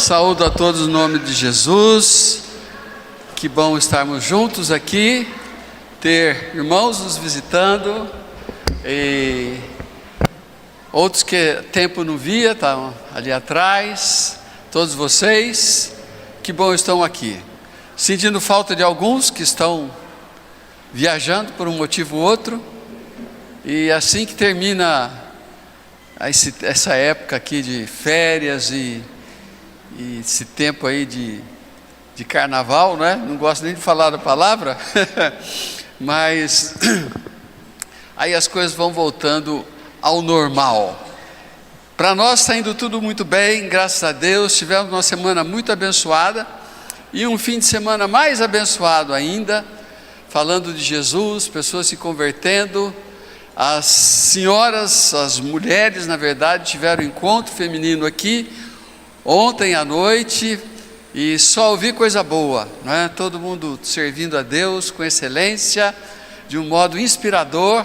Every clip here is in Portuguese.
Saúdo a todos no nome de Jesus. Que bom estarmos juntos aqui, ter irmãos nos visitando e outros que tempo não via, estavam ali atrás. Todos vocês, que bom estão aqui. Sentindo falta de alguns que estão viajando por um motivo ou outro. E assim que termina essa época aqui de férias e esse tempo aí de carnaval, né? Não gosto nem de falar da palavra, mas aí as coisas vão voltando ao normal. Para nós está indo tudo muito bem, graças a Deus. Tivemos uma semana muito abençoada e um fim de semana mais abençoado ainda, falando de Jesus, pessoas se convertendo. As senhoras, as mulheres, na verdade, tiveram encontro feminino aqui ontem à noite e só ouvi coisa boa, né? Todo mundo servindo a Deus com excelência, de um modo inspirador,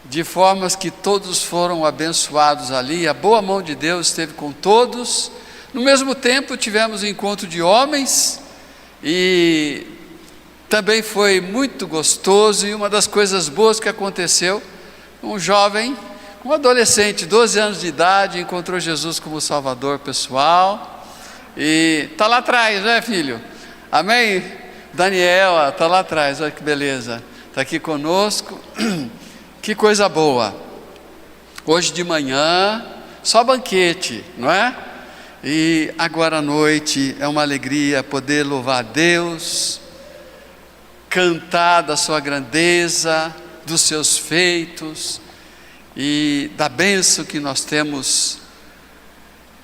de formas que todos foram abençoados ali. A boa mão de Deus esteve com todos. No mesmo tempo tivemos encontro de homens e também foi muito gostoso. E uma das coisas boas que aconteceu, um jovem, um adolescente, 12 anos de idade, encontrou Jesus como Salvador pessoal. E está lá atrás, né, filho? Amém? Daniel, está lá atrás, olha que beleza. Está aqui conosco. Que coisa boa. Hoje de manhã, só banquete, não é? E agora à noite é uma alegria poder louvar a Deus, cantar da sua grandeza, dos seus feitos e da bênção que nós temos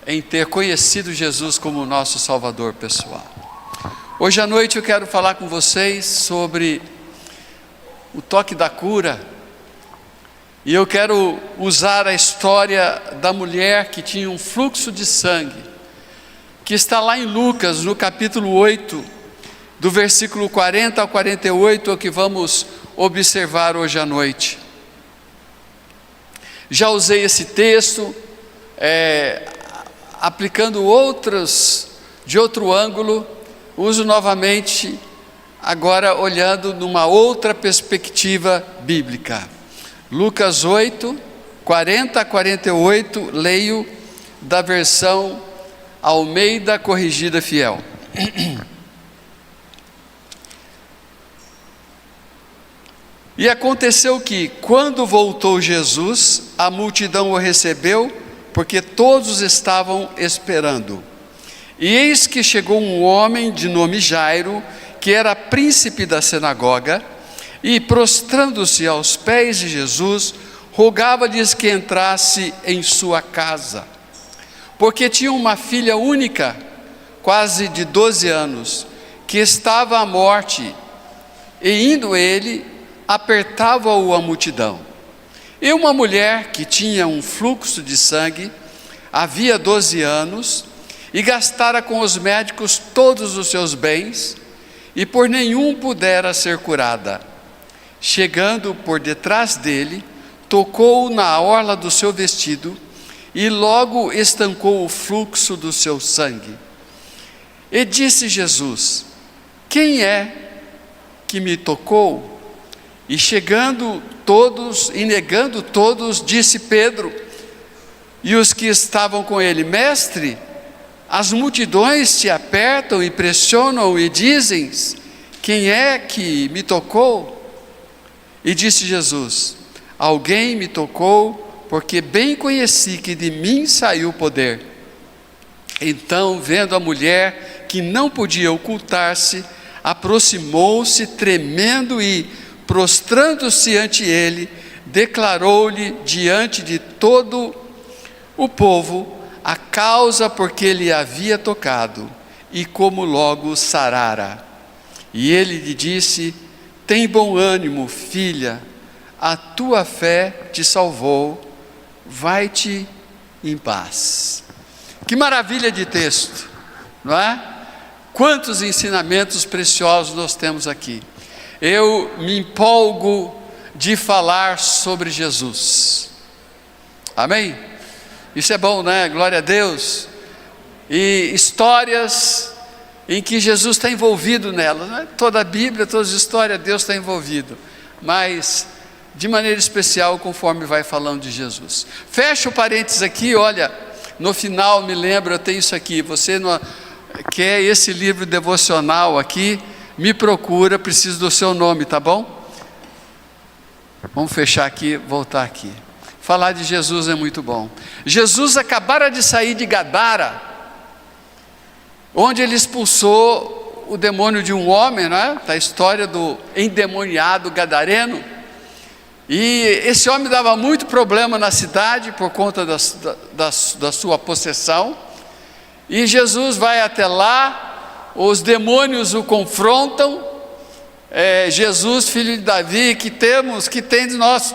em ter conhecido Jesus como nosso Salvador pessoal. Hoje à noite eu quero falar com vocês sobre o toque da cura, e eu quero usar a história da mulher que tinha um fluxo de sangue, que está lá em Lucas, no capítulo 8, do versículo 40 ao 48, é o que vamos observar hoje à noite. Já usei esse texto, aplicando outros, de outro ângulo, uso novamente, agora olhando numa outra perspectiva bíblica. Lucas 8, 40 a 48, leio da versão Almeida Corrigida Fiel. E aconteceu que, quando voltou Jesus, a multidão o recebeu, porque todos estavam esperando. E eis que chegou um homem de nome Jairo, que era príncipe da sinagoga, e prostrando-se aos pés de Jesus, rogava-lhes que entrasse em sua casa, porque tinha uma filha única, quase de 12 anos, que estava à morte, e indo ele, apertava-o a multidão. E uma mulher que tinha um fluxo de sangue, havia 12 anos, e gastara com os médicos todos os seus bens, e por nenhum pudera ser curada. Chegando por detrás dele, tocou na orla do seu vestido, e logo estancou o fluxo do seu sangue. E disse Jesus: quem é que me tocou? E chegando todos, e negando todos, disse Pedro, e os que estavam com ele: mestre, as multidões te apertam e pressionam e dizem: quem é que me tocou? E disse Jesus: alguém me tocou, porque bem conheci que de mim saiu o poder. Então, vendo a mulher que não podia ocultar-se, aproximou-se tremendo e, prostrando-se ante ele, declarou-lhe diante de todo o povo a causa por que ele havia tocado e como logo sarara. E ele lhe disse: tem bom ânimo, filha, a tua fé te salvou, vai-te em paz. Que maravilha de texto, não é? Quantos ensinamentos preciosos nós temos aqui. Eu me empolgo de falar sobre Jesus. Amém? Isso é bom, né? Glória a Deus. e histórias em que Jesus está envolvido nelas, né? Toda a Bíblia, todas as histórias, Deus está envolvido, mas de maneira especial conforme vai falando de Jesus. Fecha o parênteses aqui, olha, no final me lembra, eu tenho isso aqui, você não quer esse livro devocional aqui, me procura, preciso do seu nome, tá bom? Vamos fechar aqui, voltar aqui. Falar de Jesus é muito bom. Jesus acabara de sair de Gadara, onde ele expulsou o demônio de um homem, né? Tá a história do endemoniado gadareno. E esse homem dava muito problema na cidade por conta da sua possessão. E Jesus vai até lá, os demônios o confrontam. Jesus, filho de Davi, que tendes nós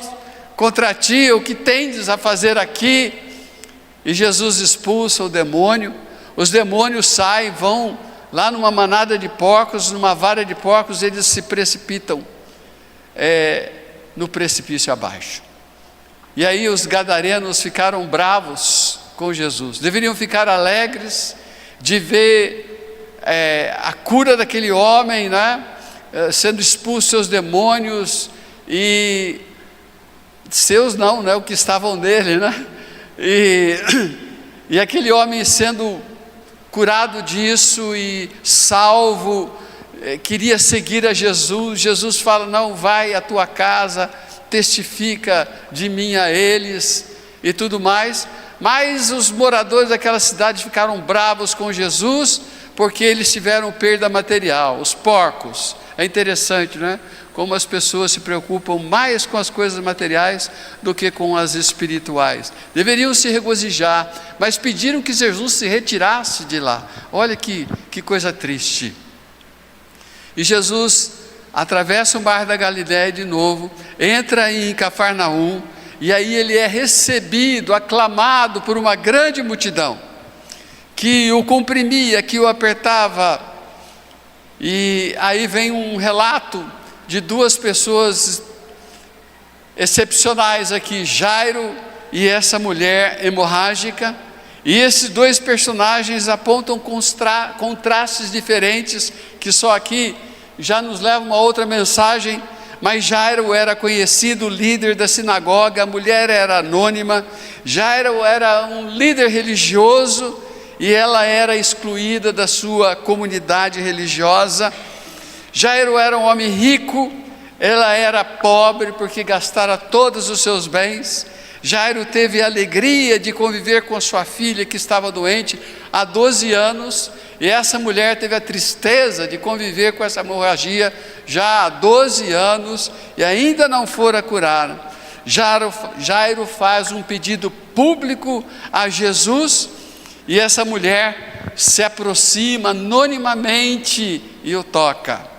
contra ti, o que tendes a fazer aqui? E Jesus expulsa o demônio. Os demônios saem, vão lá numa manada de porcos, numa vara de porcos, eles se precipitam no precipício abaixo. E aí os gadarenos ficaram bravos com Jesus, deveriam ficar alegres de ver a cura daquele homem, né? Sendo expulsos seus demônios, e seus não, né? O que estavam nele, né? E aquele homem sendo curado disso e salvo, queria seguir a Jesus. Jesus fala: não, vai à tua casa, testifica de mim a eles e tudo mais. Mas os moradores daquela cidade ficaram bravos com Jesus, porque eles tiveram perda material, os porcos. É interessante, né? Como as pessoas se preocupam mais com as coisas materiais do que com as espirituais. Deveriam se regozijar, mas pediram que Jesus se retirasse de lá. Olha que coisa triste. E Jesus atravessa o mar da Galileia de novo, entra em Cafarnaum, e aí ele é recebido, aclamado por uma grande multidão, que o comprimia, que o apertava. E aí vem um relato de duas pessoas excepcionais aqui, Jairo e essa mulher hemorrágica. E esses dois personagens apontam contrastes diferentes, que só aqui já nos leva a uma outra mensagem. Mas Jairo era conhecido líder da sinagoga, a mulher era anônima. Jairo era um líder religioso e ela era excluída da sua comunidade religiosa. Jairo era um homem rico, ela era pobre porque gastara todos os seus bens. Jairo teve a alegria de conviver com a sua filha que estava doente há 12 anos, e essa mulher teve a tristeza de conviver com essa hemorragia já há 12 anos e ainda não fora curada. Jairo faz um pedido público a Jesus, e essa mulher se aproxima anonimamente e o toca.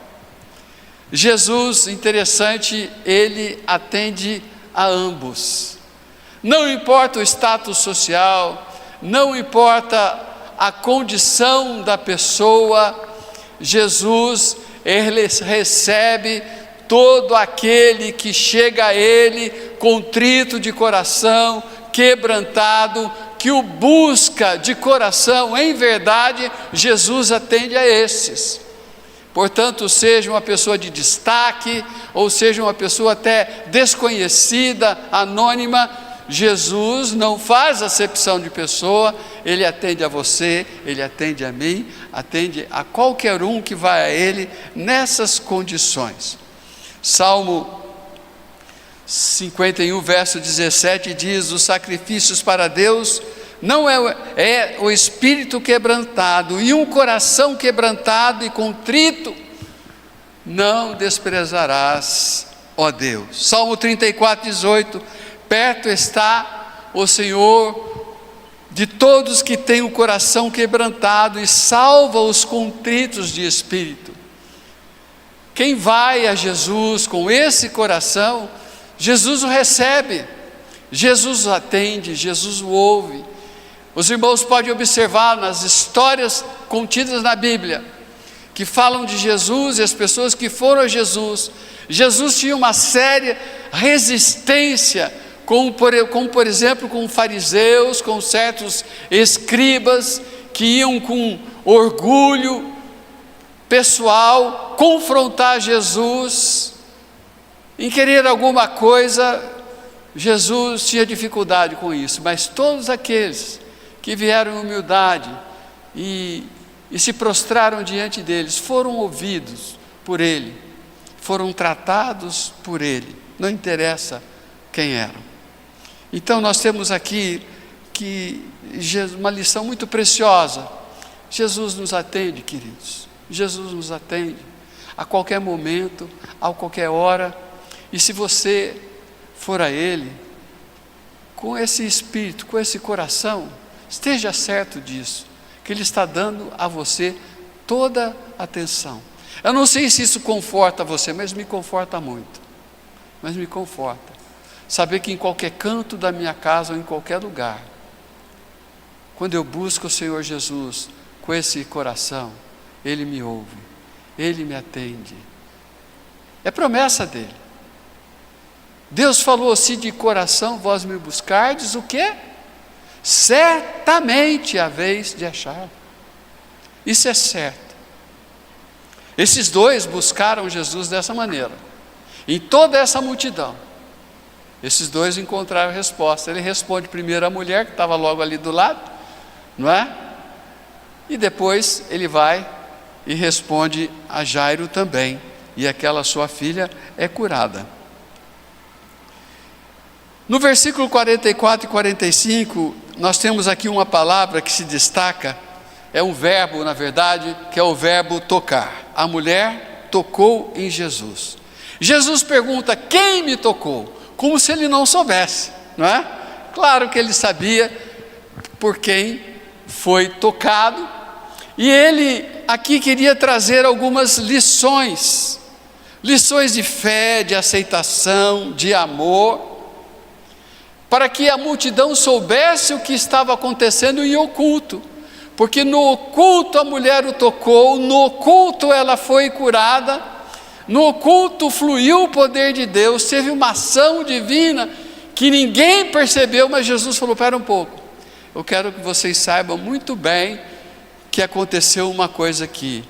Jesus, interessante, ele atende a ambos. Não importa o status social, não importa a condição da pessoa, Jesus, ele recebe todo aquele que chega a ele contrito de coração, quebrantado, que o busca de coração em verdade. Jesus atende a esses. Portanto, seja uma pessoa de destaque, ou seja uma pessoa até desconhecida, anônima, Jesus não faz acepção de pessoa, ele atende a você, ele atende a mim, atende a qualquer um que vai a ele nessas condições. Salmo 51, verso 17 diz: os sacrifícios para Deus não é o espírito quebrantado, e um coração quebrantado e contrito não desprezarás, ó Deus. Salmo 34, 18: perto está o Senhor de todos que têm o coração quebrantado e salva os contritos de espírito. Quem vai a Jesus com esse coração, Jesus o recebe, Jesus o atende, Jesus o ouve. Os irmãos podem observar nas histórias contidas na Bíblia, que falam de Jesus e as pessoas que foram a Jesus. Jesus tinha uma séria resistência, como por exemplo com fariseus, com certos escribas que iam com orgulho pessoal confrontar Jesus, em querer alguma coisa. Jesus tinha dificuldade com isso, mas todos aqueles que vieram em humildade e se prostraram diante deles, foram ouvidos por Ele, foram tratados por Ele, não interessa quem eram. Então nós temos aqui uma lição muito preciosa. Jesus nos atende, queridos, Jesus nos atende, a qualquer momento, a qualquer hora, e se você for a Ele, com esse espírito, com esse coração, esteja certo disso, que Ele está dando a você toda a atenção. Eu não sei se isso conforta você, mas me conforta muito, mas me conforta, saber que em qualquer canto da minha casa ou em qualquer lugar, quando eu busco o Senhor Jesus, com esse coração, Ele me ouve, Ele me atende, é promessa dEle. Deus falou: se de coração vós me buscardes, o quê? Certamente haveis de achar. Isso é certo. Esses dois buscaram Jesus dessa maneira, em toda essa multidão. Esses dois encontraram a resposta. Ele responde primeiro à mulher, que estava logo ali do lado, não é? E depois ele vai e responde a Jairo também, e aquela sua filha é curada. No versículo 44 e 45, nós temos aqui uma palavra que se destaca, é um verbo, na verdade, que é o verbo tocar. A mulher tocou em Jesus. Jesus pergunta: quem me tocou? Como se ele não soubesse, não é? Claro que ele sabia por quem foi tocado, e ele aqui queria trazer algumas lições de fé, de aceitação, de amor, para que a multidão soubesse o que estava acontecendo em oculto, porque no oculto a mulher o tocou, no oculto ela foi curada, no oculto fluiu o poder de Deus, teve uma ação divina que ninguém percebeu, mas Jesus falou: espera um pouco, eu quero que vocês saibam muito bem que aconteceu uma coisa aqui.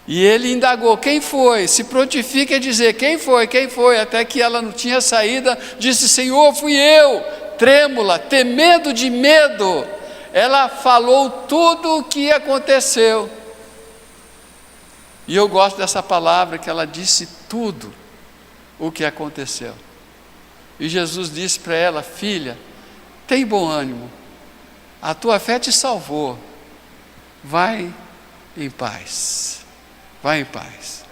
E ele indagou: quem foi? Se prontifica a dizer: quem foi? Quem foi? Até que ela não tinha saída, disse: Senhor, fui eu. Trêmula, temendo de medo, ela falou tudo o que aconteceu. E eu gosto dessa palavra, que ela disse tudo o que aconteceu. E Jesus disse para ela: filha, tem bom ânimo, a tua fé te salvou, vai em paz. Vai em paz.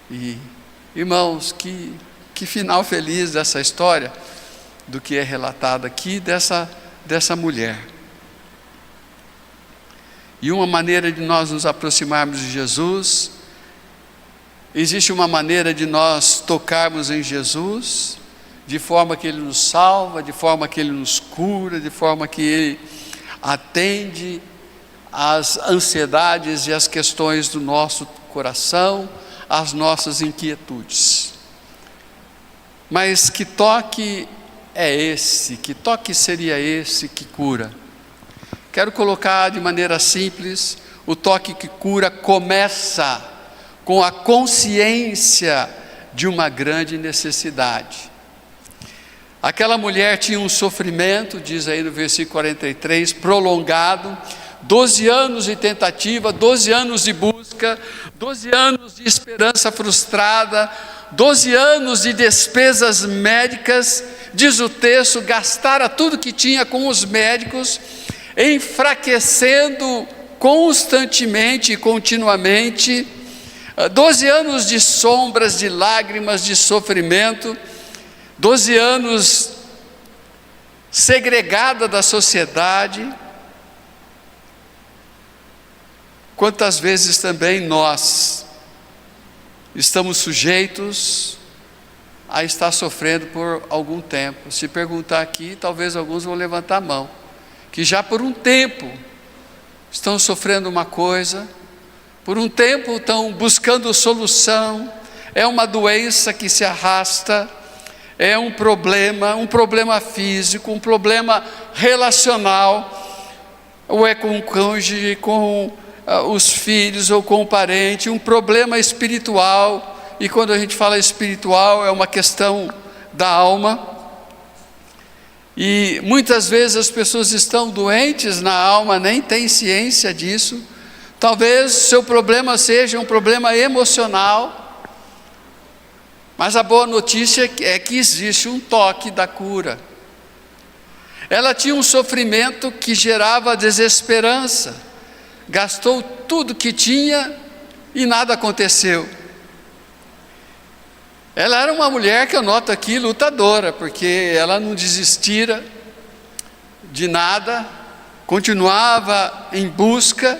E, irmãos, que final feliz dessa história, do que é relatado aqui, dessa mulher. E uma maneira de nós nos aproximarmos de Jesus, existe uma maneira de nós tocarmos em Jesus, de forma que Ele nos salva, de forma que Ele nos cura, de forma que Ele atende às ansiedades e às questões do nosso coração, as nossas inquietudes. Mas que toque é esse? Que toque seria esse que cura? Quero colocar de maneira simples: o toque que cura começa com a consciência de uma grande necessidade. Aquela mulher tinha um sofrimento, diz aí no versículo 43, prolongado, 12 anos de tentativa, 12 anos de busca, 12 anos de esperança frustrada, 12 anos de despesas médicas. Diz o texto: gastara tudo que tinha com os médicos, enfraquecendo constantemente e continuamente, 12 anos de sombras, de lágrimas, de sofrimento, 12 anos segregada da sociedade. Quantas vezes também nós estamos sujeitos a estar sofrendo por algum tempo? Se perguntar aqui, talvez alguns vão levantar a mão, que já por um tempo estão sofrendo uma coisa, por um tempo estão buscando solução, é uma doença que se arrasta, é um problema físico, um problema relacional, ou é com o cônjuge, com os filhos ou com o parente, um problema espiritual, e quando a gente fala espiritual é uma questão da alma, e muitas vezes as pessoas estão doentes na alma, nem têm ciência disso. Talvez seu problema seja um problema emocional, mas a boa notícia é que existe um toque da cura. Ela tinha um sofrimento que gerava desesperança, gastou tudo que tinha e nada aconteceu. Ela era uma mulher que eu noto aqui lutadora, porque ela não desistira de nada, continuava em busca,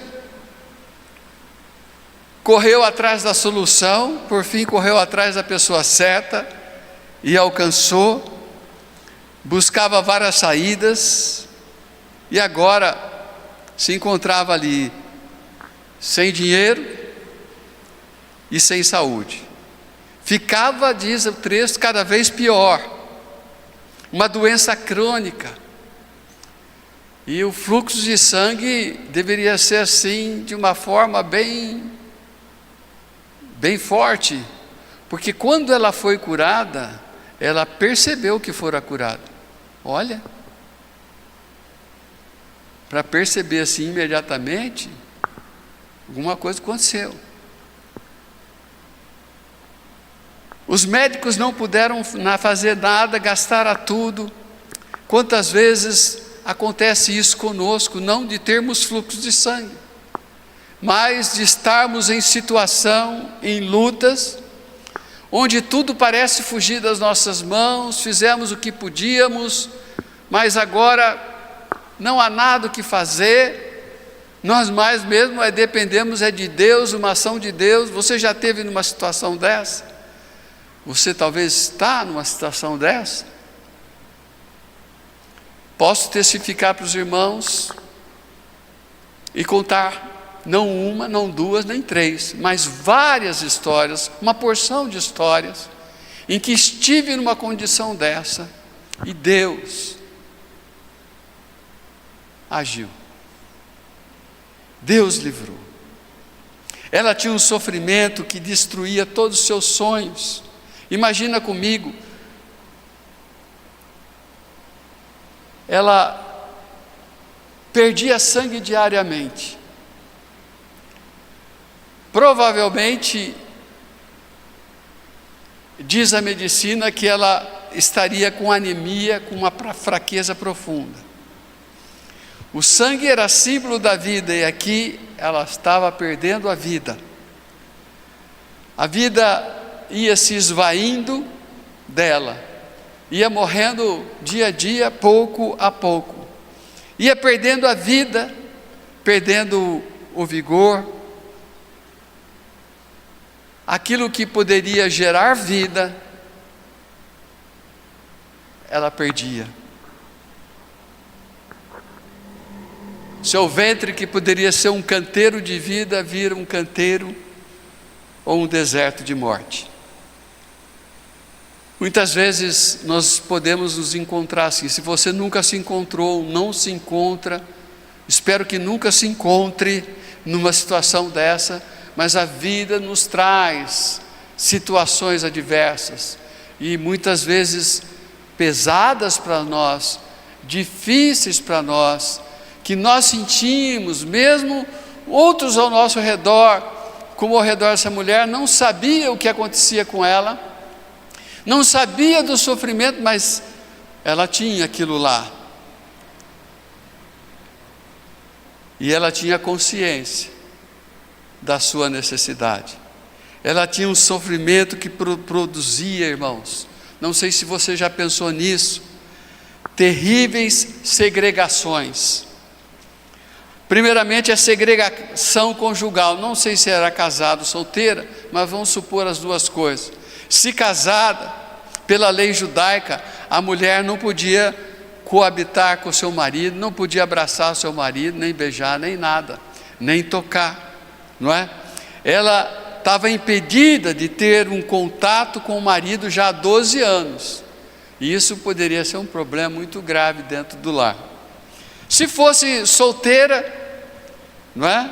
correu atrás da solução, por fim correu atrás da pessoa certa e alcançou, buscava várias saídas e agora se encontrava ali sem dinheiro e sem saúde. Ficava, diz o texto, cada vez pior, uma doença crônica, e o fluxo de sangue deveria ser assim, de uma forma bem forte, porque quando ela foi curada, ela percebeu que fora curada. Olha, para perceber assim imediatamente, alguma coisa aconteceu. Os médicos não puderam fazer nada, gastaram tudo. Quantas vezes acontece isso conosco, não de termos fluxo de sangue, mas de estarmos em situação, em lutas, onde tudo parece fugir das nossas mãos, fizemos o que podíamos, mas agora não há nada o que fazer, nós mais mesmo dependemos de Deus, uma ação de Deus. Você já esteve numa situação dessa? Você talvez está numa situação dessa? Posso testificar para os irmãos e contar, não uma, não duas, nem três, mas várias histórias, uma porção de histórias, em que estive numa condição dessa, e Deus agiu. Deus livrou. Ela tinha um sofrimento que destruía todos os seus sonhos. Imagina comigo, ela perdia sangue diariamente. Provavelmente, diz a medicina que ela estaria com anemia, com uma fraqueza profunda. O sangue era símbolo da vida, e aqui ela estava perdendo a vida. A vida ia se esvaindo dela, ia morrendo dia a dia, pouco a pouco, ia perdendo a vida, perdendo o vigor, aquilo que poderia gerar vida, ela perdia. Seu ventre, que poderia ser um canteiro de vida, vira um canteiro ou um deserto de morte. Muitas vezes nós podemos nos encontrar assim. Se você nunca se encontrou, não se encontra, espero que nunca se encontre numa situação dessa, mas a vida nos traz situações adversas, e muitas vezes pesadas para nós, difíceis para nós, que nós sentimos, mesmo outros ao nosso redor, como ao redor dessa mulher, não sabia o que acontecia com ela, não sabia do sofrimento, mas ela tinha aquilo lá. E ela tinha consciência da sua necessidade. Ela tinha um sofrimento que produzia, irmãos, não sei se você já pensou nisso, terríveis segregações. Primeiramente, a segregação conjugal. Não sei se era casado ou solteira, mas vamos supor as duas coisas. Se casada, pela lei judaica, a mulher não podia coabitar com seu marido, não podia abraçar seu marido, nem beijar, nem nada, nem tocar, não é? Ela estava impedida de ter um contato com o marido já há 12 anos, e isso poderia ser um problema muito grave dentro do lar. Se fosse solteira, não é?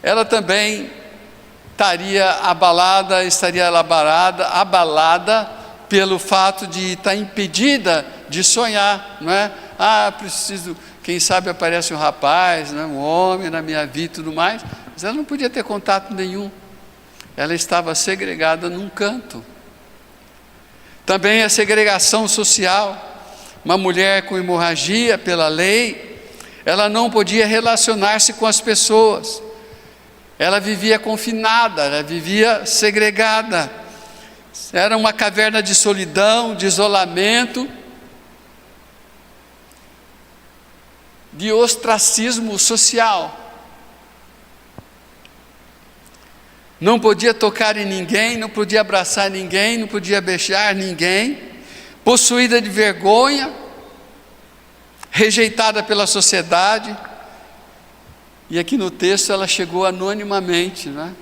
Ela também estaria abalada pelo fato de estar impedida de sonhar, não é? Preciso, quem sabe aparece um rapaz, né, um homem na minha vida e tudo mais, mas ela não podia ter contato nenhum, ela estava segregada num canto. Também a segregação social, uma mulher com hemorragia pela lei, ela não podia relacionar-se com as pessoas, ela vivia confinada, ela vivia segregada, era uma caverna de solidão, de isolamento, de ostracismo social. Não podia tocar em ninguém, não podia abraçar ninguém, não podia beijar ninguém, possuída de vergonha, rejeitada pela sociedade. E aqui no texto ela chegou anonimamente, né?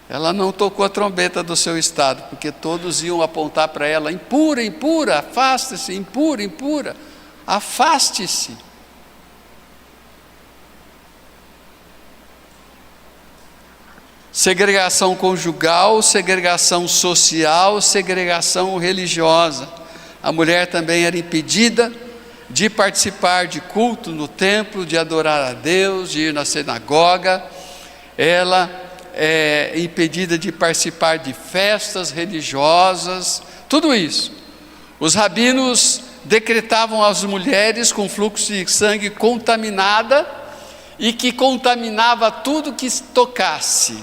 Ela não tocou a trombeta do seu estado, porque todos iam apontar para ela: impura, impura, afaste-se, impura, impura, afaste-se. Segregação conjugal, segregação social, segregação religiosa. A mulher também era impedida de participar de culto no templo, de adorar a Deus, de ir na sinagoga. Ela é impedida de participar de festas religiosas, tudo isso. Os rabinos decretavam às mulheres com fluxo de sangue contaminada e que contaminava tudo que tocasse.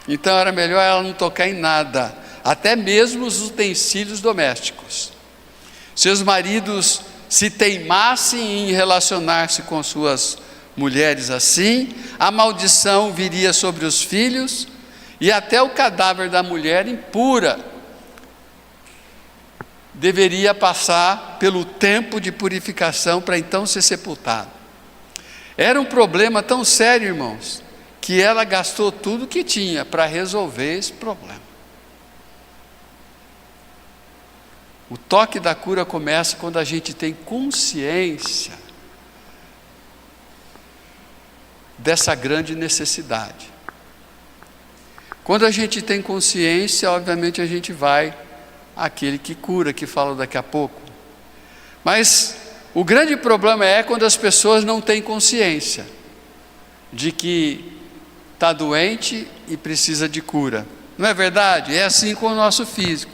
Então era melhor ela não tocar em nada, até mesmo os utensílios domésticos. Seus maridos se teimassem em relacionar-se com suas mulheres assim, a maldição viria sobre os filhos e até o cadáver da mulher impura deveria passar pelo tempo de purificação para então ser sepultado. Era um problema tão sério, irmãos, que ela gastou tudo que tinha para resolver esse problema. O toque da cura começa quando a gente tem consciência dessa grande necessidade. Quando a gente tem consciência, obviamente a gente vai àquele que cura, que falo daqui a pouco. Mas o grande problema é quando as pessoas não têm consciência de que está doente e precisa de cura. Não é verdade? É assim com o nosso físico.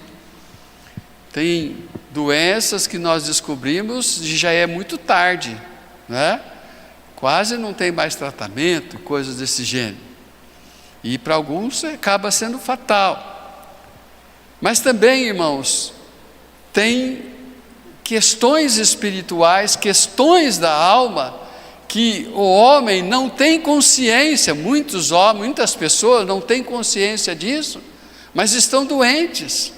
Tem doenças que nós descobrimos e já é muito tarde, né? Quase não tem mais tratamento, coisas desse gênero. E para alguns acaba sendo fatal. Mas também, irmãos, tem questões espirituais, questões da alma, que o homem não tem consciência, muitas pessoas não têm consciência disso, mas estão doentes.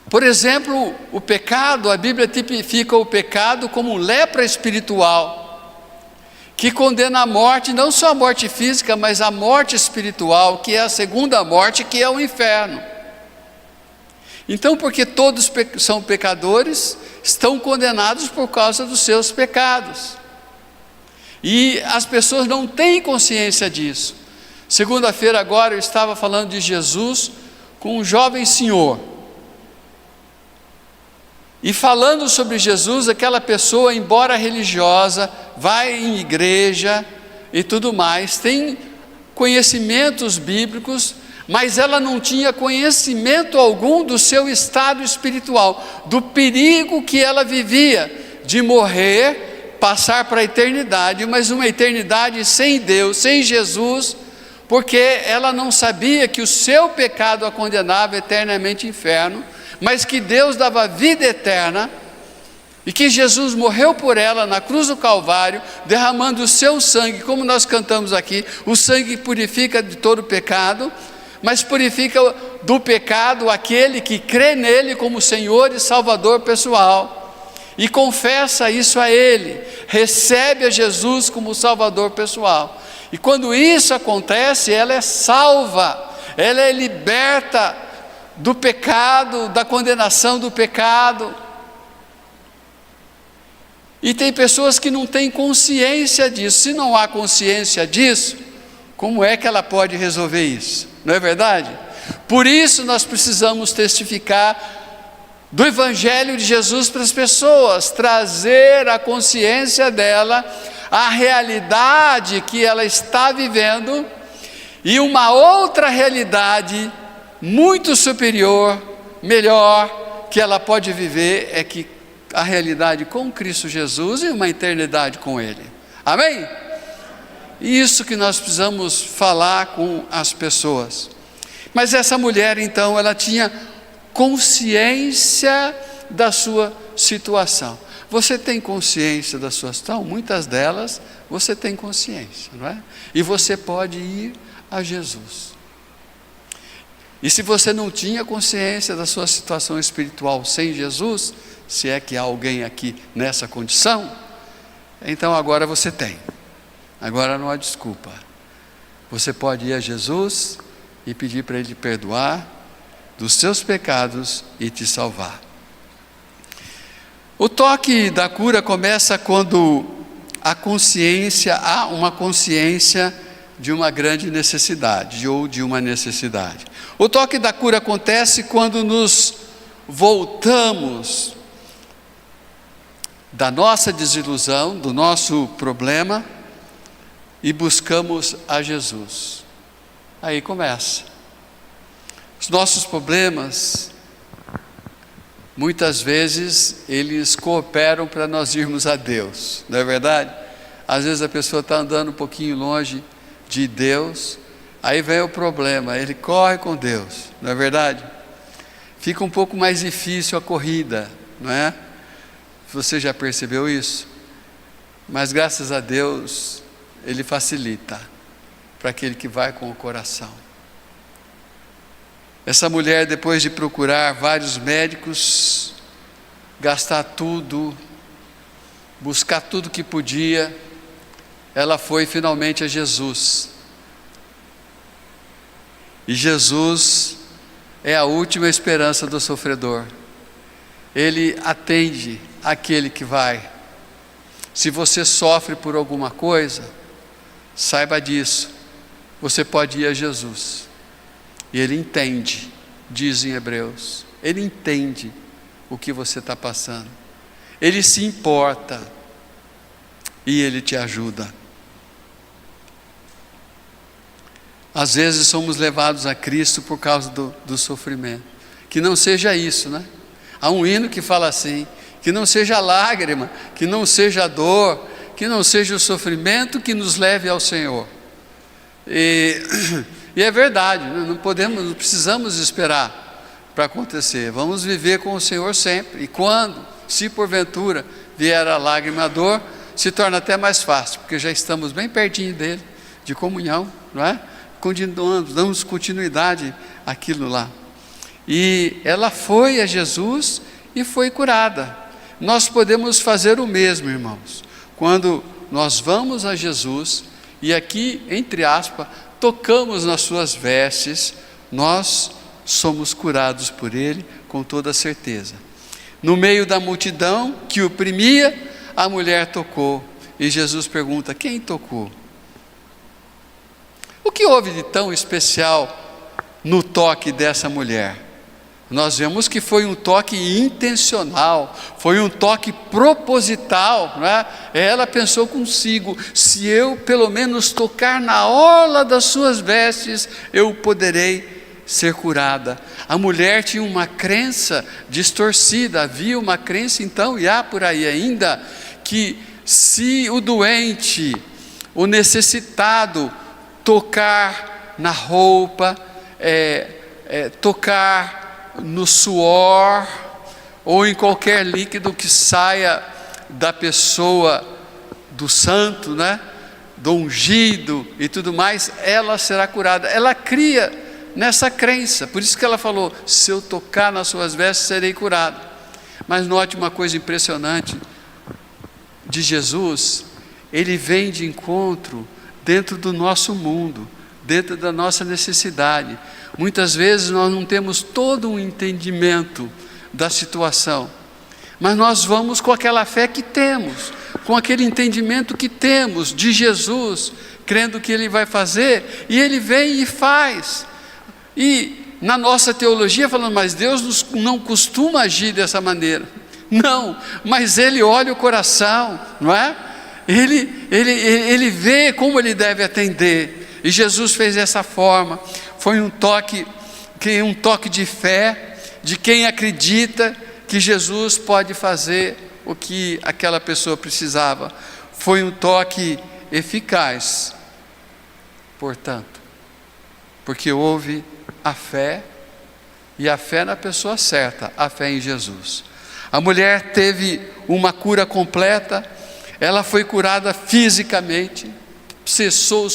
Por exemplo, o pecado, a Bíblia tipifica o pecado como lepra espiritual, que condena a morte, não só a morte física, mas a morte espiritual, que é a segunda morte, que é o inferno. Então, porque todos são pecadores, estão condenados por causa dos seus pecados. E as pessoas não têm consciência disso. Segunda-feira agora eu estava falando de Jesus com um jovem senhor. E falando sobre Jesus, aquela pessoa, embora religiosa, vai em igreja e tudo mais, tem conhecimentos bíblicos, mas ela não tinha conhecimento algum do seu estado espiritual, do perigo que ela vivia de morrer, passar para a eternidade, mas uma eternidade sem Deus, sem Jesus, porque ela não sabia que o seu pecado a condenava eternamente ao inferno, mas que Deus dava vida eterna, e que Jesus morreu por ela na cruz do Calvário, derramando o seu sangue, como nós cantamos aqui, o sangue purifica de todo pecado, mas purifica do pecado aquele que crê nele como Senhor e Salvador pessoal, e confessa isso a Ele, recebe a Jesus como Salvador pessoal, e quando isso acontece, ela é salva, ela é liberta do pecado, da condenação do pecado. E tem pessoas que não têm consciência disso. Se não há consciência disso, como é que ela pode resolver isso? Não é verdade? Por isso nós precisamos testificar do Evangelho de Jesus para as pessoas, trazer a consciência dela, a realidade que ela está vivendo, e uma outra realidade muito superior, melhor, que ela pode viver, é que a realidade com Cristo Jesus e uma eternidade com Ele. Amém? Isso que nós precisamos falar com as pessoas. Mas essa mulher então, ela tinha consciência da sua situação. Você tem consciência da sua situação? Muitas delas você tem consciência, não é? E você pode ir a Jesus. E se você não tinha consciência da sua situação espiritual sem Jesus, se é que há alguém aqui nessa condição, então agora você tem. Agora não há desculpa. Você pode ir a Jesus e pedir para Ele perdoar dos seus pecados e te salvar. O toque da cura começa quando há uma consciência de uma grande necessidade ou de uma necessidade. O toque da cura acontece quando nos voltamos da nossa desilusão, do nosso problema e buscamos a Jesus. Aí começa. Os nossos problemas, muitas vezes, eles cooperam para nós irmos a Deus, não é verdade? Às vezes a pessoa está andando um pouquinho longe de Deus, aí vem o problema, ele corre com Deus, não é verdade? Fica um pouco mais difícil a corrida, não é? Você já percebeu isso? Mas graças a Deus, Ele facilita para aquele que vai com o coração. Essa mulher, depois de procurar vários médicos, gastar tudo, buscar tudo que podia, ela foi finalmente a Jesus. E Jesus é a última esperança do sofredor. Ele atende aquele que vai. Se você sofre por alguma coisa, saiba disso. Você pode ir a Jesus. E Ele entende, diz em Hebreus. Ele entende o que você está passando. Ele se importa. E Ele te ajuda. Às vezes somos levados a Cristo por causa do sofrimento. Que não seja isso, né? Há um hino que fala assim: que não seja lágrima, que não seja dor, que não seja o sofrimento que nos leve ao Senhor. E é verdade, não precisamos esperar para acontecer. Vamos viver com o Senhor sempre. E quando, se porventura vier a lágrima, a dor, se torna até mais fácil, porque já estamos bem pertinho dele, de comunhão, não é? Continuamos, damos continuidade àquilo lá. E ela foi a Jesus e foi curada. Nós podemos fazer o mesmo, irmãos. Quando nós vamos a Jesus, e aqui, entre aspas, tocamos nas suas vestes, nós somos curados por Ele com toda certeza. No meio da multidão que o oprimia, a mulher tocou. E Jesus pergunta: quem tocou? O que houve de tão especial no toque dessa mulher? Nós vemos que foi um toque intencional, foi um toque proposital, né? Ela pensou consigo: se eu pelo menos tocar na orla das suas vestes, eu poderei ser curada. A mulher tinha uma crença distorcida, havia uma crença então, e há por aí ainda, que se o doente, o necessitado, tocar na roupa, tocar no suor, ou em qualquer líquido que saia da pessoa, do santo, né? Do ungido e tudo mais, ela será curada. Ela cria nessa crença, por isso que ela falou: se eu tocar nas suas vestes, serei curado. Mas note uma coisa impressionante de Jesus: Ele vem de encontro dentro do nosso mundo, dentro da nossa necessidade. Muitas vezes nós não temos todo um entendimento da situação, Mas nós vamos com aquela fé que temos, com aquele entendimento que temos de Jesus, crendo que Ele vai fazer, e Ele vem e faz. E na nossa teologia falando, mas Deus não costuma agir dessa maneira. Não, mas Ele olha o coração, não é? Ele vê como Ele deve atender, e Jesus fez dessa forma. Foi um toque de fé, de quem acredita que Jesus pode fazer o que aquela pessoa precisava. Foi um toque eficaz, portanto, porque houve a fé, e a fé na pessoa certa, a fé em Jesus. A mulher teve uma cura completa, ela foi curada fisicamente, cessou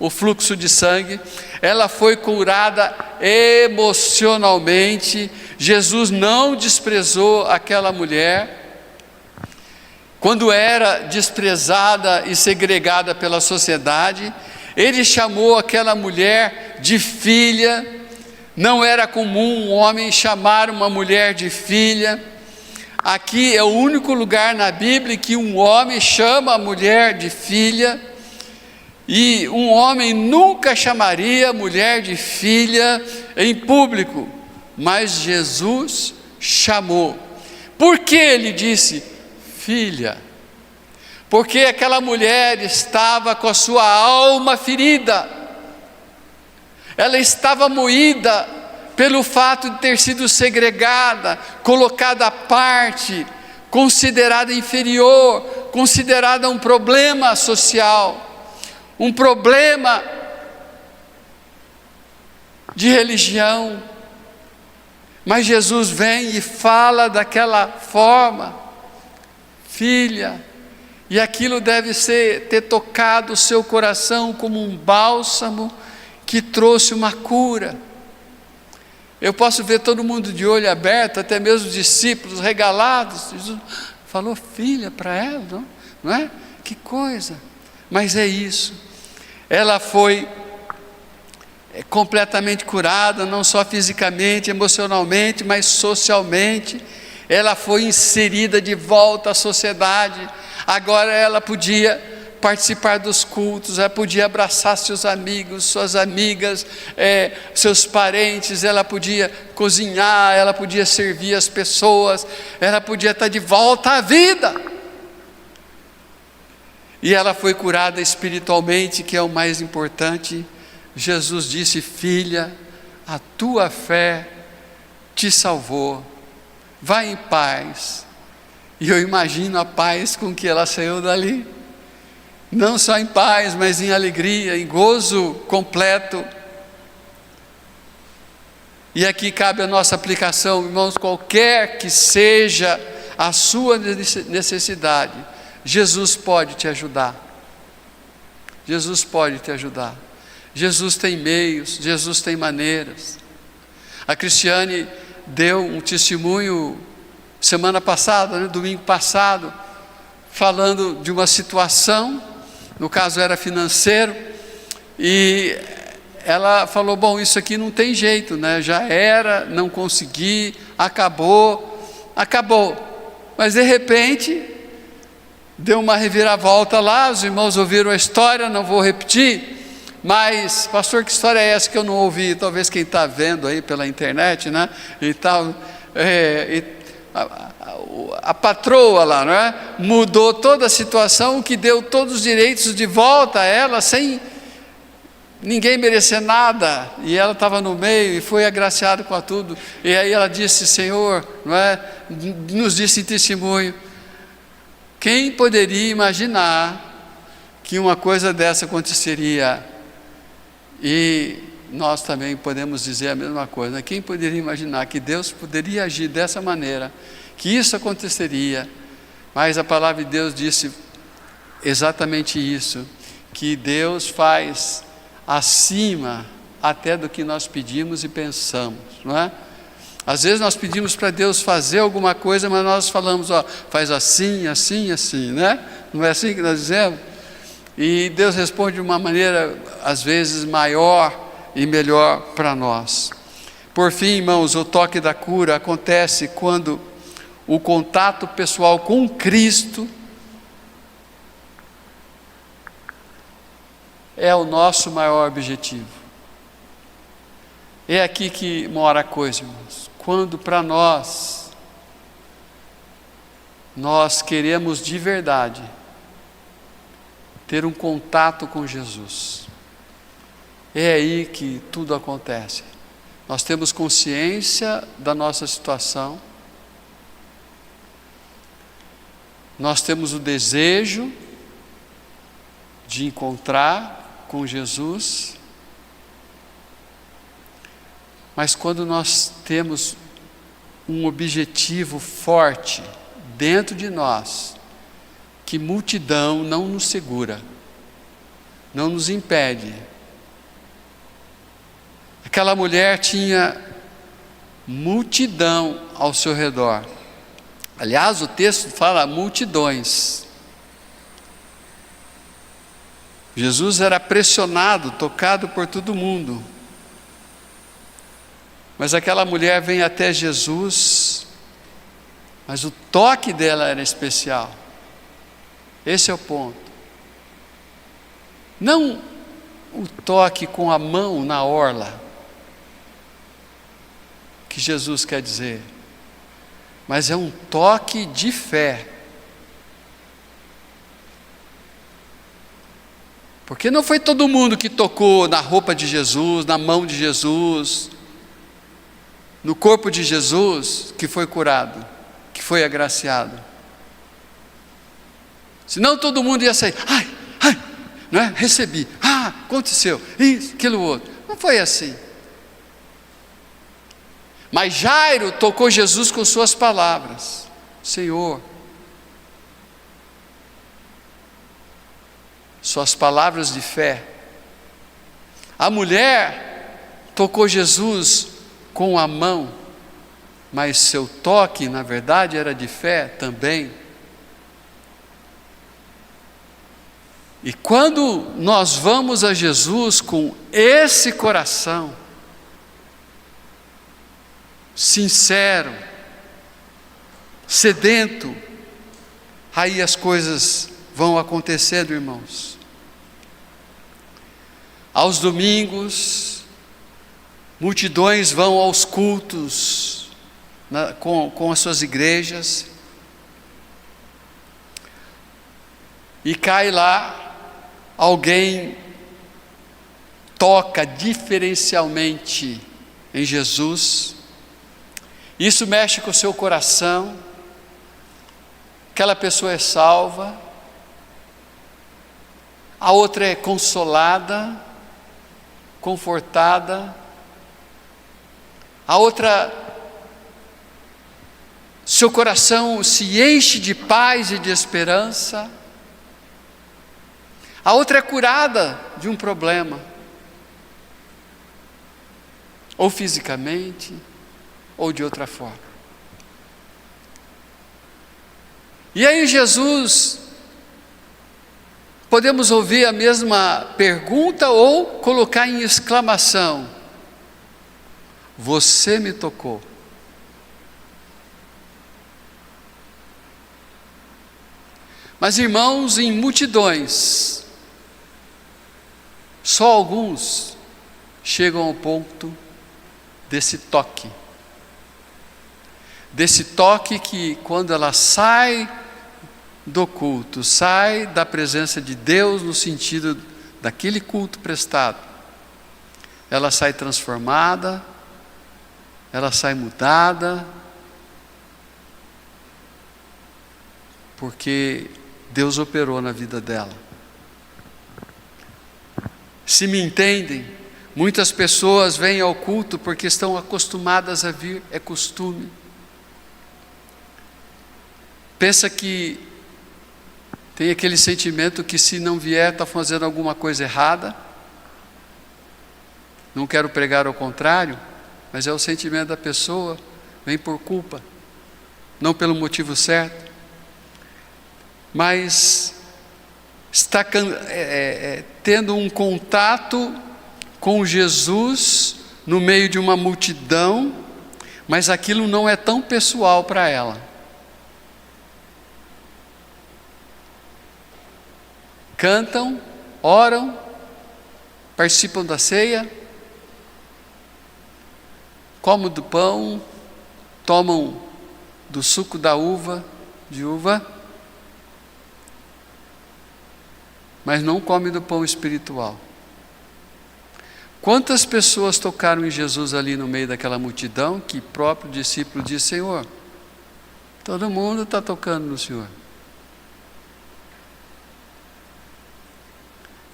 o fluxo de sangue, ela foi curada emocionalmente. Jesus não desprezou aquela mulher, quando era desprezada e segregada pela sociedade. Ele chamou aquela mulher de filha. Não era comum um homem chamar uma mulher de filha. Aqui é o único lugar na Bíblia que um homem chama a mulher de filha, e um homem nunca chamaria a mulher de filha em público, mas Jesus chamou. Por que ele disse filha? Porque aquela mulher estava com a sua alma ferida, ela estava moída pelo fato de ter sido segregada, colocada à parte, considerada inferior, considerada um problema social, um problema de religião. Mas Jesus vem e fala daquela forma, filha, e aquilo deve ter tocado o seu coração como um bálsamo que trouxe uma cura. Eu posso ver todo mundo de olho aberto, até mesmo os discípulos regalados. Jesus falou filha para ela, não é? Que coisa! Mas é isso, ela foi completamente curada, não só fisicamente, emocionalmente, mas socialmente. Ela foi inserida de volta à sociedade. Agora ela podia participar dos cultos, ela podia abraçar seus amigos, suas amigas, seus parentes, ela podia cozinhar, ela podia servir as pessoas, ela podia estar de volta à vida. E ela foi curada espiritualmente, que é o mais importante. Jesus disse: filha, a tua fé te salvou, vai em paz. E eu imagino a paz com que ela saiu dali, não só em paz, mas em alegria, em gozo completo. E aqui cabe a nossa aplicação, irmãos, qualquer que seja a sua necessidade, Jesus pode te ajudar. Jesus pode te ajudar. Jesus tem meios, Jesus tem maneiras. A Cristiane deu um testemunho semana passada, domingo passado, falando de uma situação, no caso era financeiro, e ela falou: bom, isso aqui não tem jeito, né? Já era, não consegui, acabou. Mas de repente deu uma reviravolta lá, os irmãos ouviram a história, não vou repetir. Mas, pastor, que história é essa que eu não ouvi? Talvez quem está vendo aí pela internet, né? E tal, a patroa lá, não é? Mudou toda a situação, que deu todos os direitos de volta a ela, sem ninguém merecer nada. E ela estava no meio e foi agraciada com tudo. E aí ela disse: Senhor, não é? Nos disse em testemunho, quem poderia imaginar que uma coisa dessa aconteceria? E nós também podemos dizer a mesma coisa. Quem poderia imaginar que Deus poderia agir dessa maneira, que isso aconteceria? Mas a palavra de Deus disse exatamente isso, que Deus faz acima até do que nós pedimos e pensamos, não é? Às vezes nós pedimos para Deus fazer alguma coisa, mas nós falamos: ó, faz assim, assim, assim, né? Não é assim que nós dizemos? E Deus responde de uma maneira, às vezes, maior e melhor para nós. Por fim, irmãos, o toque da cura acontece quando o contato pessoal com Cristo, é o nosso maior objetivo. É aqui que mora a coisa, irmãos. Quando para nós queremos de verdade ter um contato com Jesus, é aí que tudo acontece. Nós temos consciência da nossa situação, nós temos o desejo de encontrar com Jesus, mas quando nós temos um objetivo forte dentro de nós, que multidão não nos segura, não nos impede. Aquela mulher tinha multidão ao seu redor. Aliás, o texto fala multidões. Jesus era pressionado, tocado por todo mundo. Mas aquela mulher vem até Jesus, mas o toque dela era especial. Esse é o ponto. Não o toque com a mão na orla, que Jesus quer dizer, mas é um toque de fé. Porque não foi todo mundo que tocou na roupa de Jesus, na mão de Jesus, no corpo de Jesus, que foi curado, que foi agraciado. Senão todo mundo ia sair, não é? Recebi, aconteceu, isso, aquilo outro. Não foi assim. Mas Jairo tocou Jesus com suas palavras: Senhor, suas palavras de fé. A mulher tocou Jesus com a mão, mas seu toque, na verdade, era de fé também. E quando nós vamos a Jesus com esse coração sincero, sedento, aí as coisas vão acontecendo, irmãos. Aos domingos, multidões vão aos cultos com as suas igrejas, e cai lá, alguém toca diferencialmente em Jesus, isso mexe com o seu coração, aquela pessoa é salva, a outra é consolada, confortada, a outra, seu coração se enche de paz e de esperança, a outra é curada de um problema, ou fisicamente, ou de outra forma. E aí Jesus, podemos ouvir a mesma pergunta ou colocar em exclamação: você me tocou. Mas irmãos, em multidões, só alguns chegam ao ponto desse toque que quando ela sai do culto, sai da presença de Deus no sentido daquele culto prestado, ela sai transformada, ela sai mudada, porque Deus operou na vida dela. Se me entendem, muitas pessoas vêm ao culto porque estão acostumadas a vir, é costume. Pensa que tem aquele sentimento que se não vier está fazendo alguma coisa errada. Não quero pregar ao contrário, mas é o sentimento da pessoa, vem por culpa, não pelo motivo certo, mas está tendo um contato com Jesus no meio de uma multidão, mas aquilo não é tão pessoal para ela. cantam, oram, participam da ceia, comem do pão, tomam do suco de uva, mas não comem do pão espiritual. Quantas pessoas tocaram em Jesus ali no meio daquela multidão, que o próprio discípulo disse: Senhor, todo mundo está tocando no Senhor.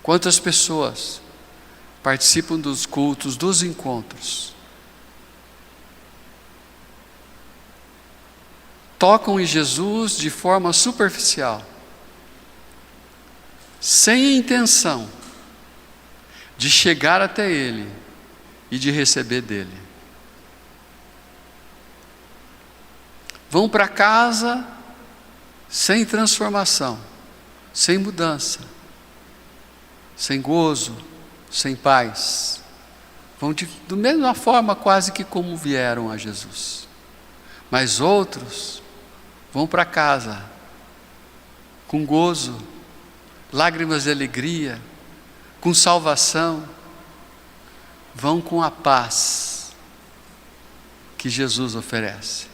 Quantas pessoas participam dos cultos, dos encontros, tocam em Jesus de forma superficial, sem intenção de chegar até Ele e de receber dEle. Vão para casa sem transformação, sem mudança, sem gozo, sem paz. Vão da mesma forma quase que como vieram a Jesus. Mas outros vão para casa com gozo, lágrimas de alegria, com salvação, vão com a paz que Jesus oferece.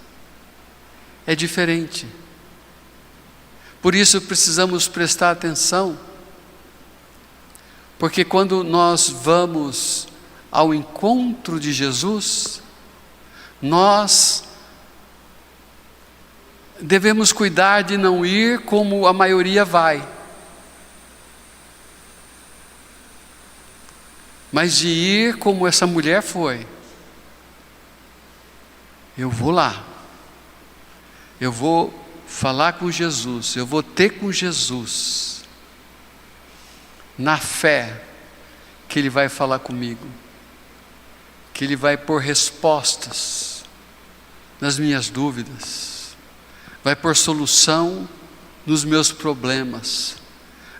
É diferente. Por isso precisamos prestar atenção, porque quando nós vamos ao encontro de Jesus, nós devemos cuidar de não ir como a maioria vai, mas de ir como essa mulher foi. Eu vou lá, eu vou falar com Jesus, eu vou ter com Jesus, na fé que Ele vai falar comigo, que Ele vai pôr respostas nas minhas dúvidas, vai pôr solução nos meus problemas,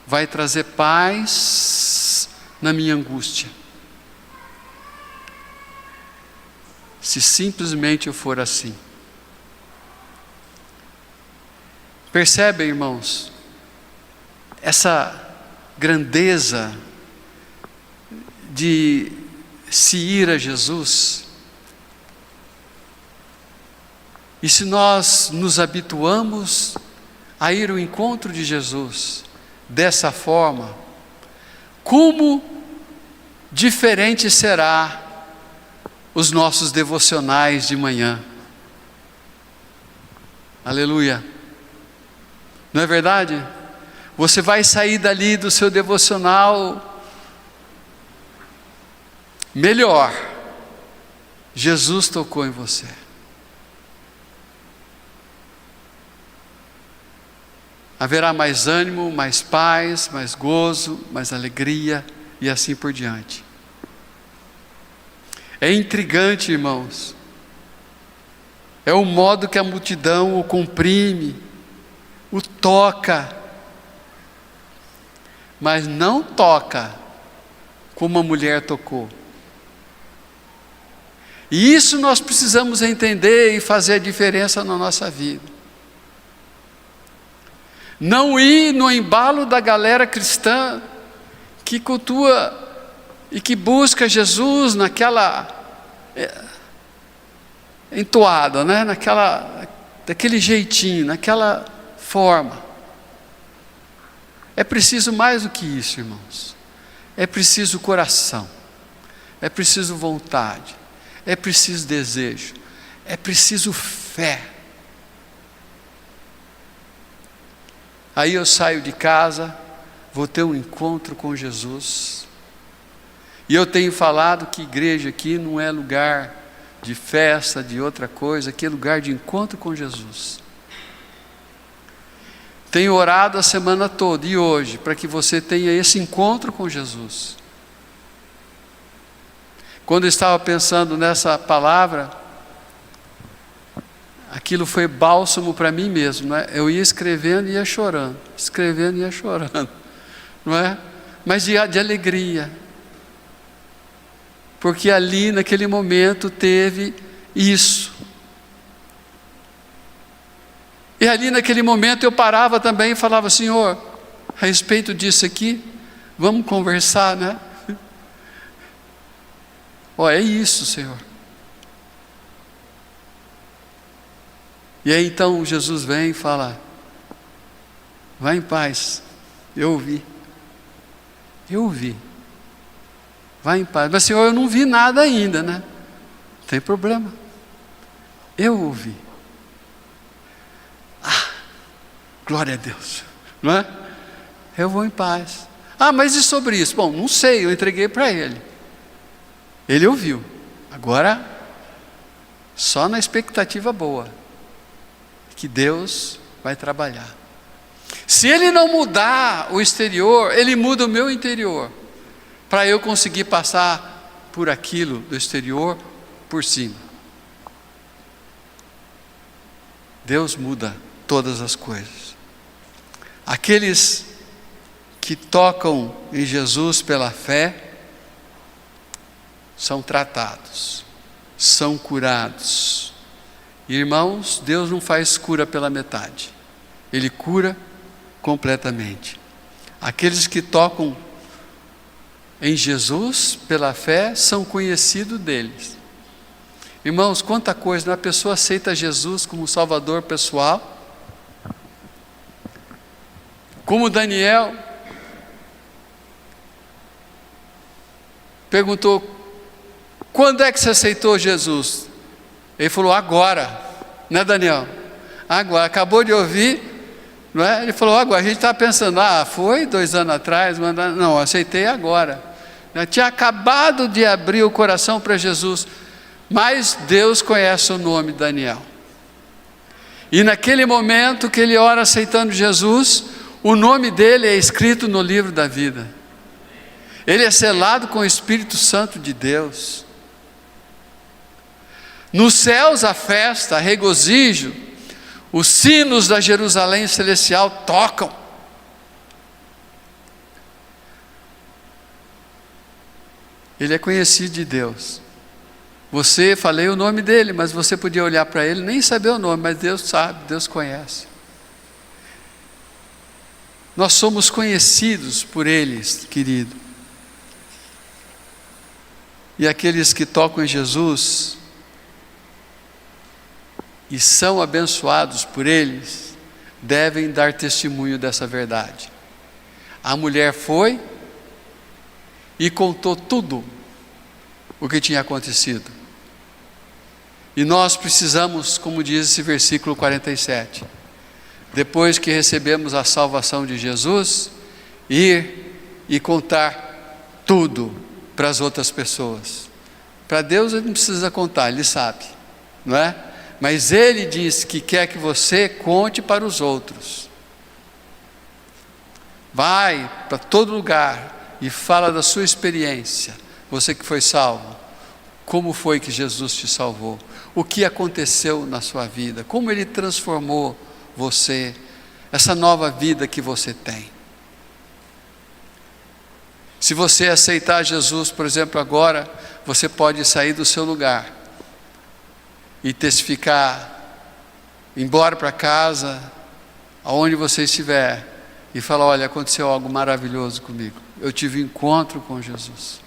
vai trazer paz na minha angústia. Se simplesmente eu for assim. Percebem, irmãos, essa grandeza de se ir a Jesus? E se nós nos habituamos a ir ao encontro de Jesus dessa forma, como diferente será os nossos devocionais de manhã? Aleluia! Não é verdade? Você vai sair dali do seu devocional melhor. Jesus tocou em você. Haverá mais ânimo, mais paz, mais gozo, mais alegria e assim por diante. É intrigante, irmãos. É o modo que a multidão o comprime, o toca, mas não toca como a mulher tocou. E isso nós precisamos entender e fazer a diferença na nossa vida. Não ir no embalo da galera cristã que cultua e que busca Jesus naquela entoada, né? Daquele jeitinho, naquela forma. É preciso mais do que isso, irmãos. É preciso coração, é preciso vontade, é preciso desejo, é preciso fé. Aí eu saio de casa, vou ter um encontro com Jesus. E eu tenho falado que igreja aqui não é lugar de festa, de outra coisa, aqui é lugar de encontro com Jesus. Tenho orado a semana toda e hoje para que você tenha esse encontro com Jesus. Quando eu estava pensando nessa palavra, aquilo foi bálsamo para mim mesmo, não é? Eu ia escrevendo e ia chorando, não é? Mas de alegria, porque ali naquele momento teve isso. E ali naquele momento eu parava também e falava: Senhor, a respeito disso aqui? Vamos conversar, né? Ó, é isso, Senhor. E aí então Jesus vem e fala: vai em paz, eu ouvi. Eu ouvi. Vai em paz. Mas Senhor, eu não vi nada ainda, né? Não tem problema. Eu ouvi. Ah, glória a Deus. Não é? Eu vou em paz. Ah, mas e sobre isso? Bom, não sei, eu entreguei para ele. Ele ouviu. Agora, só na expectativa boa, que Deus vai trabalhar. Se Ele não mudar o exterior, Ele muda o meu interior, para eu conseguir passar por aquilo do exterior, por cima. Deus muda todas as coisas. Aqueles que tocam em Jesus pela fé, são tratados, são curados. Irmãos, Deus não faz cura pela metade, Ele cura completamente. Aqueles que tocam em Jesus pela fé, são conhecidos deles. Irmãos, quanta coisa, a pessoa aceita Jesus como Salvador pessoal, como Daniel perguntou: quando é que você aceitou Jesus? Ele falou: agora, né, Daniel? Agora, acabou de ouvir, não é? Ele falou: agora. A gente está pensando: foi 2 anos atrás, mas não, aceitei agora. Eu tinha acabado de abrir o coração para Jesus, mas Deus conhece o nome de Daniel. E naquele momento que ele ora aceitando Jesus, o nome dele é escrito no livro da vida. Ele é selado com o Espírito Santo de Deus. Nos céus a festa, a regozijo, os sinos da Jerusalém celestial tocam. Ele é conhecido de Deus. Você, falei o nome dele, mas você podia olhar para ele, nem saber o nome, mas Deus sabe, Deus conhece. Nós somos conhecidos por eles, querido. E aqueles que tocam em Jesus e são abençoados por eles, devem dar testemunho dessa verdade. A mulher foi e contou tudo o que tinha acontecido. E nós precisamos, como diz esse versículo 47, depois que recebemos a salvação de Jesus, ir e contar tudo para as outras pessoas. Para Deus ele não precisa contar, Ele sabe, não é? Mas Ele diz que quer que você conte para os outros. Vai para todo lugar e fala da sua experiência. Você que foi salvo, como foi que Jesus te salvou? O que aconteceu na sua vida? Como Ele transformou você? Essa nova vida que você tem. Se você aceitar Jesus, por exemplo, agora, você pode sair do seu lugar e testificar, ir embora para casa, aonde você estiver, e falar: olha, aconteceu algo maravilhoso comigo. Eu tive um encontro com Jesus.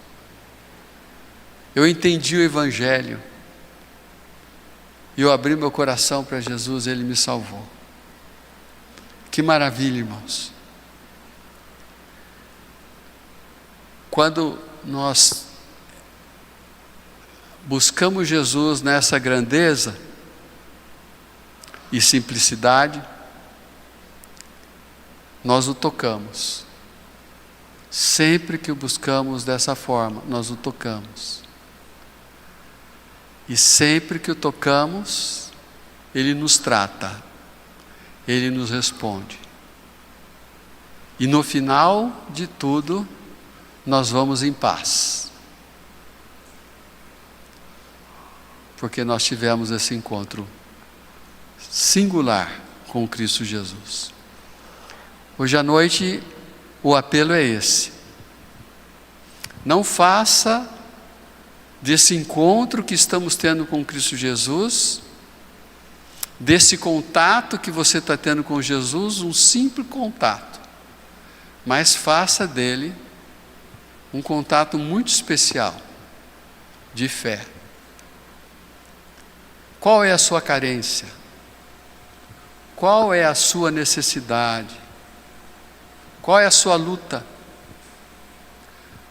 Eu entendi o Evangelho. E eu abri meu coração para Jesus, Ele me salvou. Que maravilha, irmãos. Quando nós buscamos Jesus nessa grandeza e simplicidade, nós o tocamos. Sempre que o buscamos dessa forma, nós o tocamos. E sempre que o tocamos, Ele nos trata, Ele nos responde. E no final de tudo, nós vamos em paz. Porque nós tivemos esse encontro singular com Cristo Jesus. Hoje à noite, o apelo é esse. Não faça desse encontro que estamos tendo com Cristo Jesus, desse contato que você está tendo com Jesus, um simples contato. mas faça dele um contato muito especial de fé. Qual é a sua carência? Qual é a sua necessidade? Qual é a sua luta?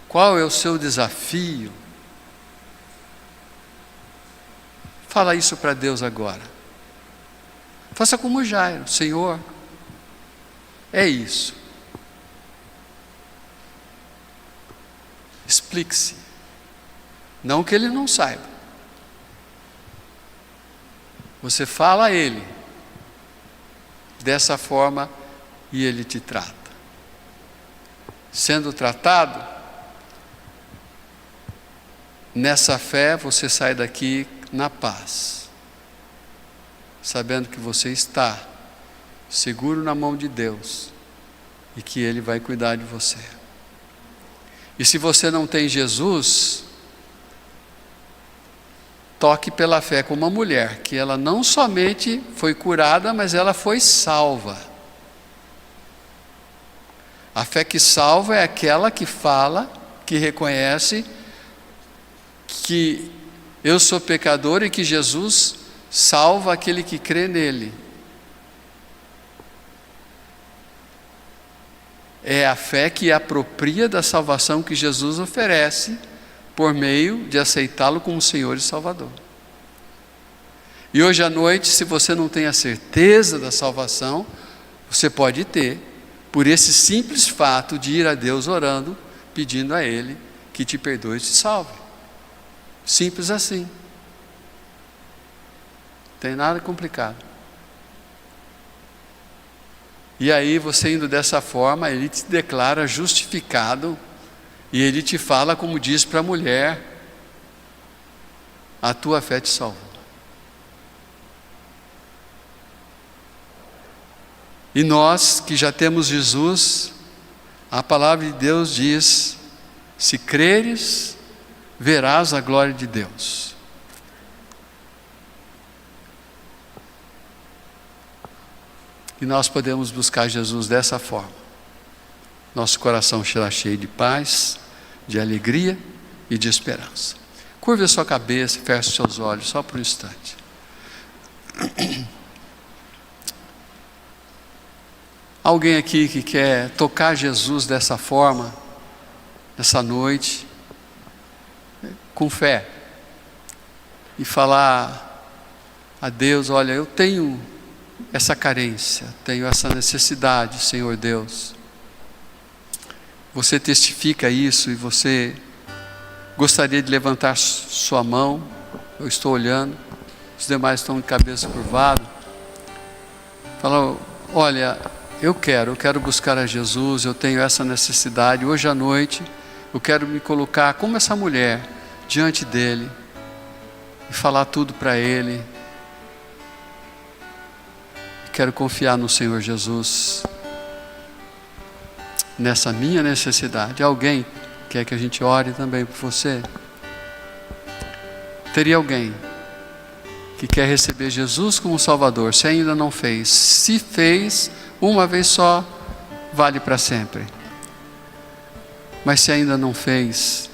Qual é o seu desafio? Fala isso para Deus agora. Faça como Jairo: Senhor, é isso. Explique-se. Não que ele não saiba. Você fala a ele dessa forma e ele te trata. Sendo tratado, nessa fé você sai daqui na paz, sabendo que você está seguro na mão de Deus e que Ele vai cuidar de você. E se você não tem Jesus, toque pela fé como uma mulher, que ela não somente foi curada, mas ela foi salva. A fé que salva é aquela que fala, que reconhece que eu sou pecador e que Jesus salva aquele que crê nele. É a fé que apropria da salvação que Jesus oferece por meio de aceitá-lo como Senhor e Salvador. E hoje à noite, se você não tem a certeza da salvação, você pode ter, por esse simples fato de ir a Deus orando, pedindo a Ele que te perdoe e te salve. Simples assim. Não tem nada complicado. E aí você indo dessa forma, Ele te declara justificado e Ele te fala como diz para a mulher: a tua fé te salvou. E nós que já temos Jesus, a palavra de Deus diz: se creres, verás a glória de Deus. E nós podemos buscar Jesus dessa forma. Nosso coração será cheio de paz, de alegria e de esperança. Curve a sua cabeça, feche os seus olhos só por um instante. Alguém aqui que quer tocar Jesus dessa forma, nessa noite, com fé, e falar a Deus: olha, eu tenho essa carência, tenho essa necessidade, Senhor Deus. Você testifica isso e você gostaria de levantar sua mão. Eu estou olhando, os demais estão de cabeça curvada. Fala: olha, eu quero buscar a Jesus, eu tenho essa necessidade. Hoje à noite eu quero me colocar como essa mulher diante dele e falar tudo para ele. Quero confiar no Senhor Jesus nessa minha necessidade. Alguém quer que a gente ore também por você? Teria alguém que quer receber Jesus como Salvador? Se ainda não fez, se fez uma vez só, vale para sempre. Mas se ainda não fez,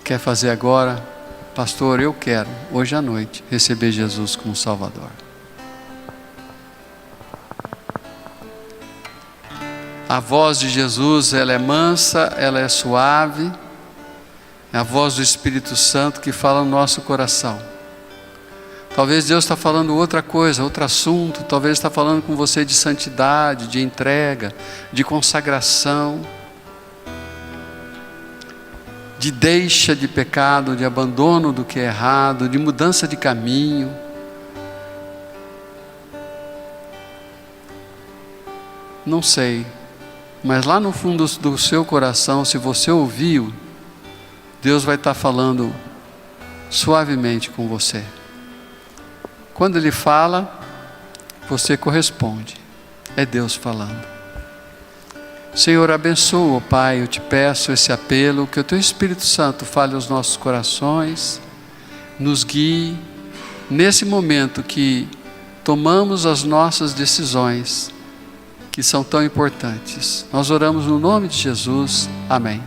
quer fazer agora? Pastor, eu quero hoje à noite receber Jesus como Salvador. A voz de Jesus, ela é mansa, ela é suave. É a voz do Espírito Santo que fala no nosso coração. Talvez Deus está falando outra coisa, outro assunto. Talvez está falando com você de santidade, de entrega, de consagração, de deixa de pecado, de abandono do que é errado, de mudança de caminho. Não sei. Mas lá no fundo do seu coração, se você ouviu, Deus vai estar falando suavemente com você. Quando Ele fala, você corresponde. É Deus falando. Senhor, abençoa, Pai, eu te peço esse apelo, que o Teu Espírito Santo fale aos nossos corações, nos guie, nesse momento que tomamos as nossas decisões, que são tão importantes. Nós oramos no nome de Jesus. Amém.